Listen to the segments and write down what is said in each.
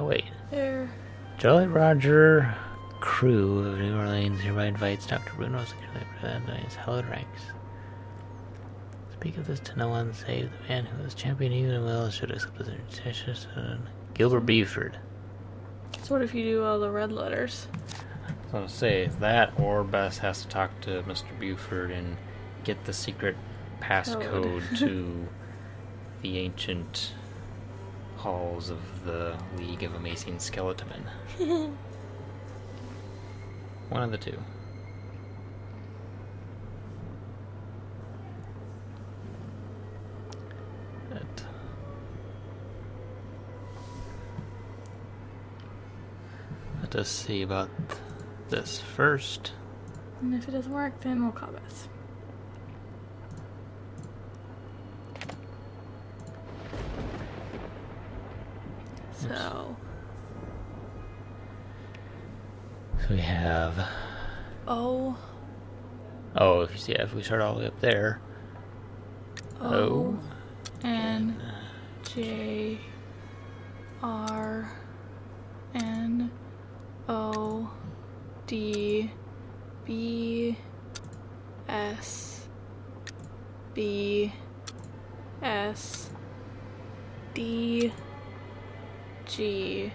Oh, wait. There. Jolly Roger crew of New Orleans hereby invites Dr. Bruno to his hallowed ranks. Speak of this to no one save the man who has championed you and will should accept his invitation. Gilbert Buford. So what if you do all the red letters? I was going to say, is that or Bess has to talk to Mr. Buford and get the secret passcode to the ancient halls of the League of Amazing Skeletomen. One of the two. But let us see about this first. And if it doesn't work, then we'll call Beth. So we have O. Oh, if you see, if we start all the way up there. O N J R N O D B S B S D G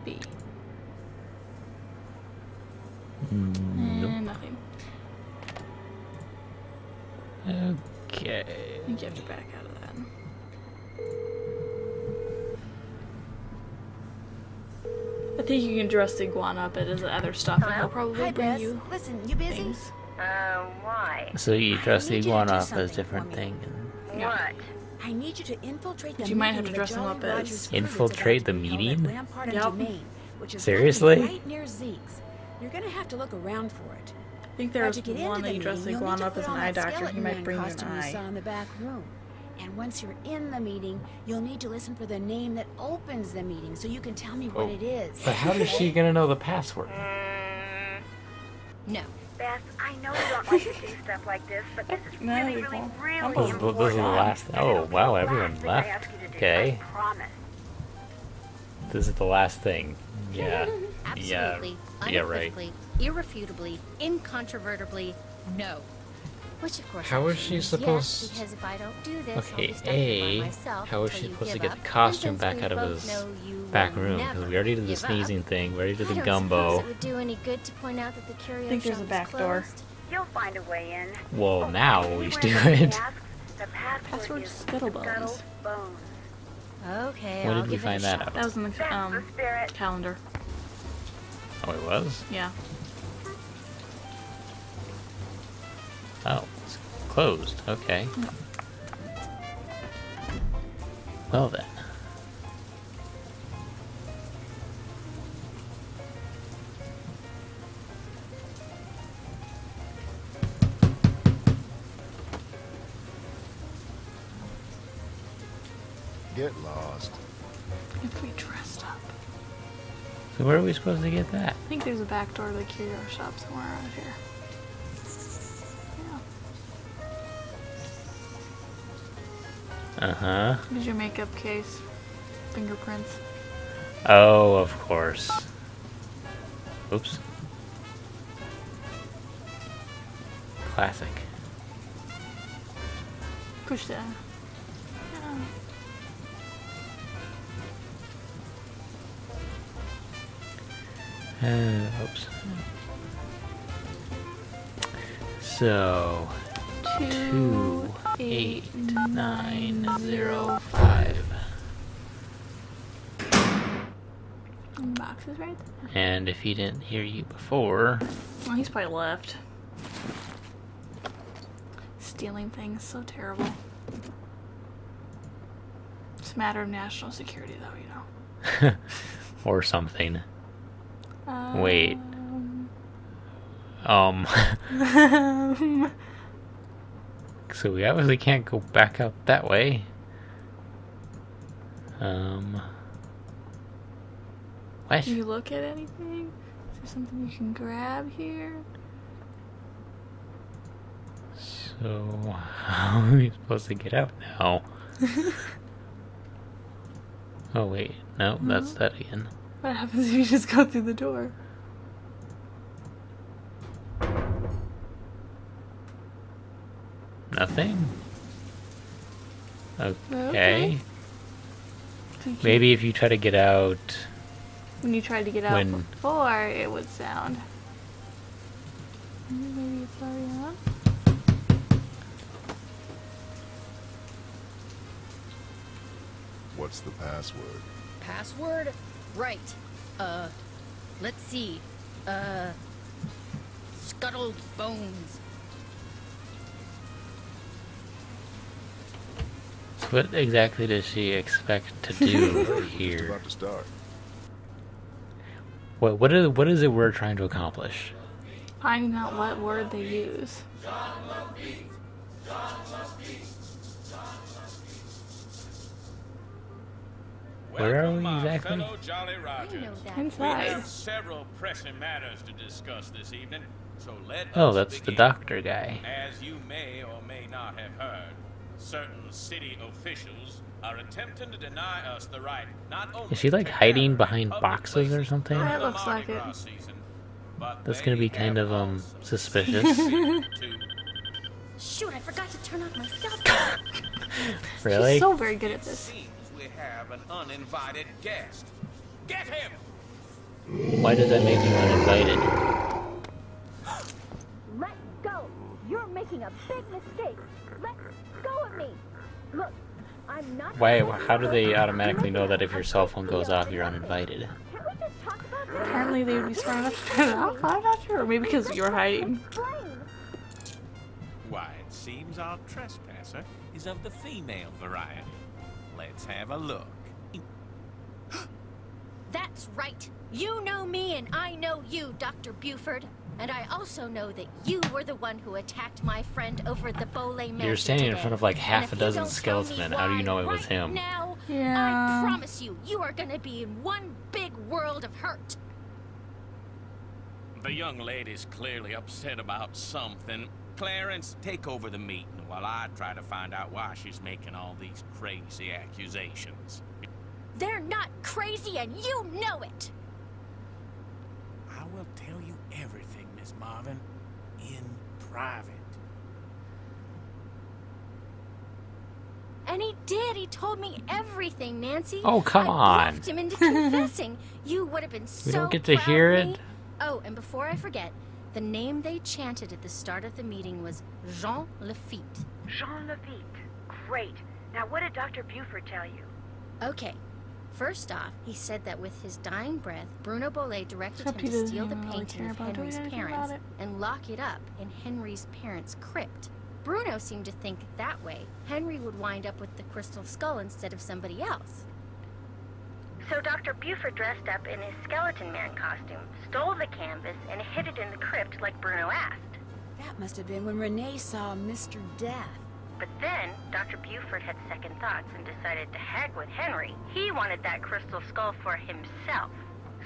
B. And nothing. Okay. I think you have to back out of that. I think you can dress the iguana up as other stuff, and he'll probably Hi, bring Bess. you. Listen, you busy? Things. Why? So you dress the need you to iguana do up as something different for me. thing. And What? I need you to infiltrate the But you might have meeting to that dress him Jolly up as- Roger's crew is Infiltrate about the to be held meeting? at Rampart and Yep. Domain, which is Seriously? right near Zeke's. You're gonna have to look around for it. I think Now, there's to get one into that the you dress the meeting, you'll need iguana to up as put an on eye that doctor. He skeleton might man bring you an costume you saw eye. in the back room. And once you're in the meeting, you'll need to listen for the name that opens the meeting so you can tell me what Oh. it is. But how is she gonna know the password? No. Beth, I know you don't like to do stuff like this, but this is No, really, you really, won't. really This This is important. the last. Oh wow, everyone Last thing I left. ask you to do, Okay, I promise. this is the last thing. Yeah. Absolutely, Yeah, right. unequivocally, irrefutably, incontrovertibly, no. Which of course How I is she choose supposed- yes, because if I don't do this, I'll Okay, be stuck in A, by myself how is until she you supposed to give get up, the costume and back since out of we both his know you back will room? Because never we already did the give up, sneezing thing, we already did I the don't gumbo. suppose it would do any good to point out that the curio I think there's shop a is back door. closed. You'll find a way in. Well, now and we anywhere do somebody it. asks, the Password password is Scuttlebones. Scuttled Bones. Okay, When I'll did we give it a find that shot. out? That was in the That's the spirit. calendar. Oh, it was? Yeah. Oh, it's closed. Okay. Well then. Get lost. If we dressed up. So where are we supposed to get that? I think there's a back door to the curio shop somewhere around here. Yeah. Uh-huh. Here's your makeup case. Fingerprints. Oh, of course. Oops. Classic. Push that. Yeah. Oops. So, 28905. And boxes right there. And if he didn't hear you before, Well, he's probably left. Stealing things, so terrible. It's a matter of national security, though, you know. or something. Wait. So we obviously can't go back out that way. What? Can you look at anything? Is there something you can grab here? So how are we supposed to get out now? Oh wait, no, that's that again. What happens if you just go through the door? Nothing? Okay. Okay. Maybe if you try to get out... When you tried to get out When- before, it would sound. Maybe it's already on. What's the password? Password? Right. Let's see. Scuttled bones. So what exactly does she expect to do Just here? about to start. What is it we're trying to accomplish? Finding out what word they use. Where are we Welcome, my exactly? fellow Jolly I Rogers. know that. We Inside. have several pressing matters to discuss this evening, so let Oh, us that's the begin. doctor guy. As you may or may not have heard, certain city officials are attempting to deny us the right not only Is she like to hiding gather behind public boxes or places something? during That the looks like Mardi it. Gras season, but That's they gonna be have kind of also suspicious. to Shoot, I forgot to turn off my cell phone. Really? She's so very good at this. seems we have an uninvited guest. Get him! Why does that make you uninvited? Let go! You're making a big mistake. Let go of me. Look, I'm not. Why? How do they automatically know that if your cell phone goes off, you're uninvited? Can we just talk about this? Apparently they would be smart enough to turn it off. I'm not sure. Or maybe because you're hiding. Explain. Why, it seems our trespasser is of the female variety. Let's have a look. That's right. You know me and I know you, Dr. Buford. And I also know that you were the one who attacked my friend over at the Bole Mansion You're standing in today. front of like And half if a you dozen don't tell me skeletmen. How do you know it was why him? right Now, Yeah. I promise you, you are gonna be in one big world of hurt. The young lady's clearly upset about something. Clarence, take over the meeting while I try to find out why she's making all these crazy accusations. They're not crazy and you know it. I will tell you everything, Miss Marvin, in private. And he did. He told me everything, Nancy. Oh, come I on. bluffed him into confessing. You would have been so We don't get to proud hear of it? me. Oh, and before I forget, the name they chanted at the start of the meeting was Jean Lafitte. Jean Lafitte. Great. Now, what did Dr. Buford tell you? Okay. First off, he said that with his dying breath, Bruno Bolet directed Except him he to doesn't steal the even really painting care of about doing Henry's anything parents about it. and lock it up in Henry's parents' crypt. Bruno seemed to think that way, Henry would wind up with the crystal skull instead of somebody else. So Dr. Buford dressed up in his skeleton man costume, stole the canvas, and hid it in the crypt like Bruno asked. That must have been when Renee saw Mr. Death. But then, Dr. Buford had second thoughts and decided to heck with Henry. He wanted that crystal skull for himself.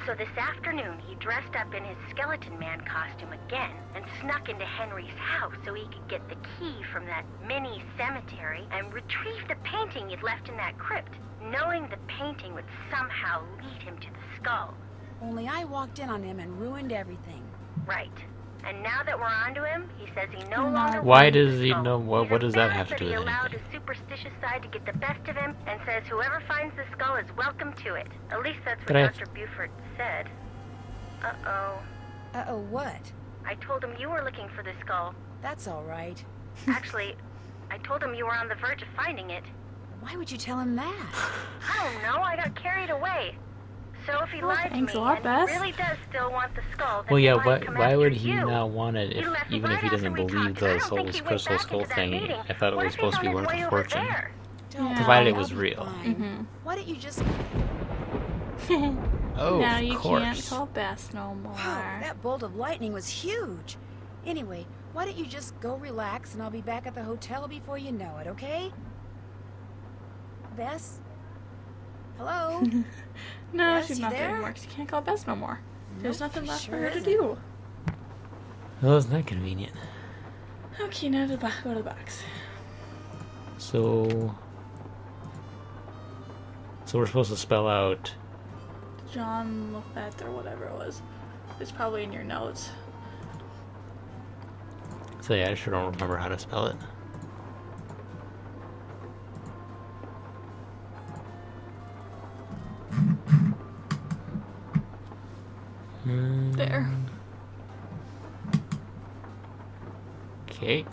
So this afternoon, he dressed up in his skeleton man costume again and snuck into Henry's house so he could get the key from that mini cemetery and retrieve the painting he'd left in that crypt, knowing the painting would somehow lead him to the skull. Only I walked in on him and ruined everything. Right. And now that we're onto him, he says he no longer Why wants the does he skull. know- what- He's what does that have embarrassed to do he with allowed anything? his superstitious side to get the best of him and says whoever finds the skull is welcome to it. At least that's what But I- Dr. Buford said. Uh-oh. Uh-oh, what? I told him you were looking for the skull. That's all right. Actually, I told him you were on the verge of finding it. Why would you tell him that? I don't know, I got carried away. So if he Well, lied to thanks me a lot, and Bess. he really does still want the skull, then Well, yeah. why come Why after would he you? not want it He if left even if right he doesn't after we believe talked, and I the don't think he went crystal back skull into that thing? meeting. I thought it What was if he's supposed to be on his worth way a over fortune. there? Don't Provided worry, it was I'll be real. fine. Why don't you just... Oh, now of you course. can't call Bess no more. Wow, that bolt of lightning was huge. Anyway, why don't you just go relax and I'll be back at the hotel before you know it, okay? Bess? Hello? No, Bess, she's you not there? there anymore. 'Cause she can't call Bess no more. There's Nope, nothing left sure for her to isn't. do. Well, isn't that convenient? Okay, now to the go to the box. So So we're supposed to spell out... John Lafette or whatever it was. It's probably in your notes. So yeah, I sure don't remember how to spell it. There. Okay.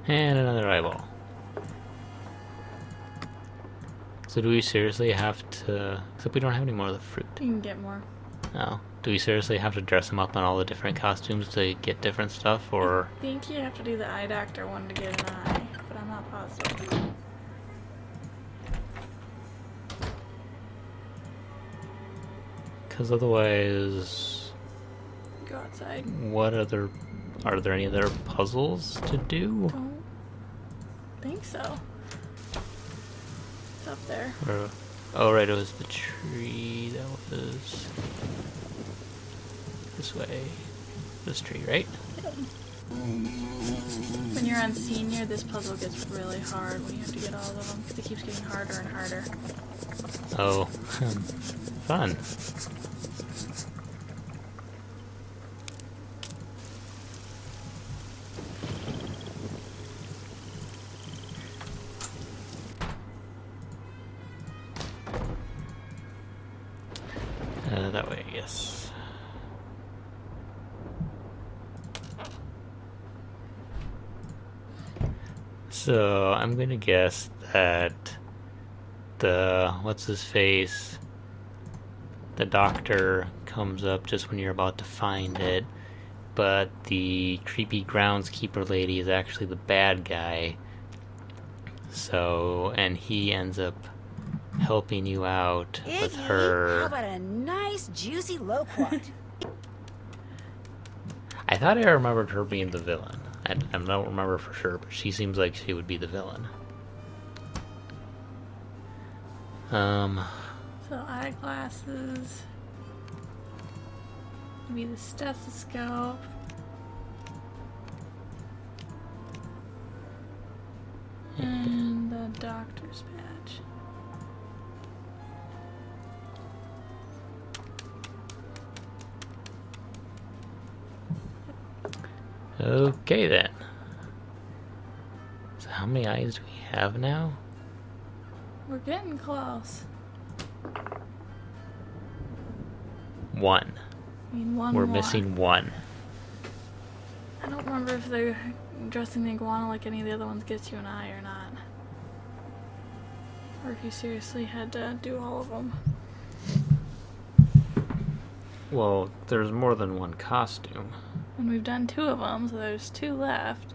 And another eyeball. So do we seriously have to... Except we don't have any more of the fruit. You can get more. No. Do we seriously have to dress him up in all the different costumes to get different stuff, or... I think you have to do the eye doctor one to get an eye, but I'm not positive. Because otherwise... Go outside. What other... Are there any other puzzles to do? Don't think so. It's up there. Or, oh right, it was the tree that was... This way. This tree, right? When you're on senior, this puzzle gets really hard when you have to get all of them, because it keeps getting harder and harder. Oh. Fun. That way, yes. So, I'm gonna guess that the, what's his face, the doctor comes up just when you're about to find it, but the creepy groundskeeper lady is actually the bad guy. So, and he ends up helping you out with Iggy, her. how about a nice juicy loquat? I thought I remembered her being the villain. I don't remember for sure, but she seems like she would be the villain. So eyeglasses. Maybe the stethoscope. And the doctor's badge. Okay then. So how many eyes do we have now? We're getting close. One. I mean, one We're more. missing one. I don't remember if they're dressing the iguana like any of the other ones gets you an eye or not. Or if you seriously had to do all of them. Well, there's more than one costume. And we've done 2 of them, so there's 2 left.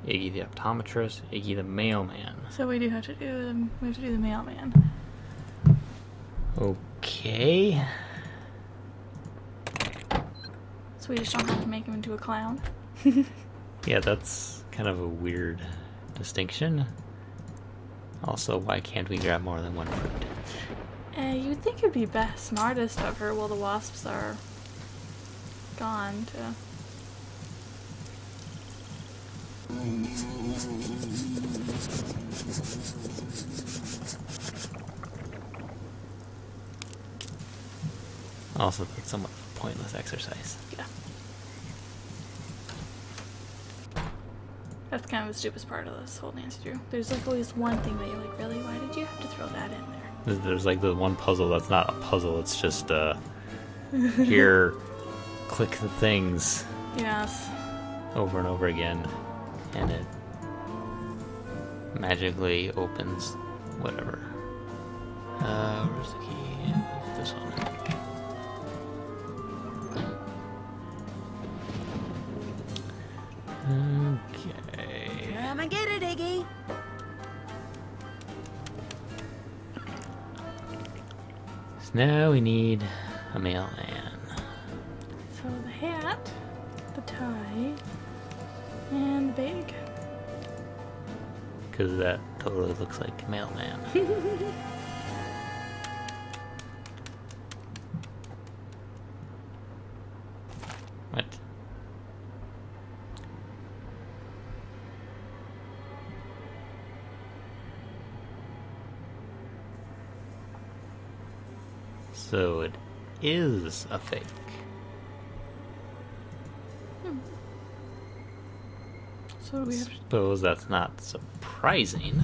Iggy the optometrist, Iggy the mailman. So we do have to do the mailman. Okay. So we just don't have to make him into a clown. Yeah, that's kind of a weird distinction. Also, why can't we grab more than one fruit? You'd think it'd be best, smartest of her while the wasps are gone to... Also, that's somewhat of a pointless exercise. Yeah. That's kind of the stupidest part of this whole Nancy Drew. There's like always one thing that you're like, really? Why did you have to throw that in there? There's like the one puzzle that's not a puzzle, it's just, here, click the things Yes. over and over again, and it magically opens whatever. Where's the key? This one. Okay. Come and get it, Iggy. So now we need a mailman. So the hat, the tie, and the bag. Because that totally looks like Mailman. What? So it is a fake. So we have to... Suppose that's not surprising.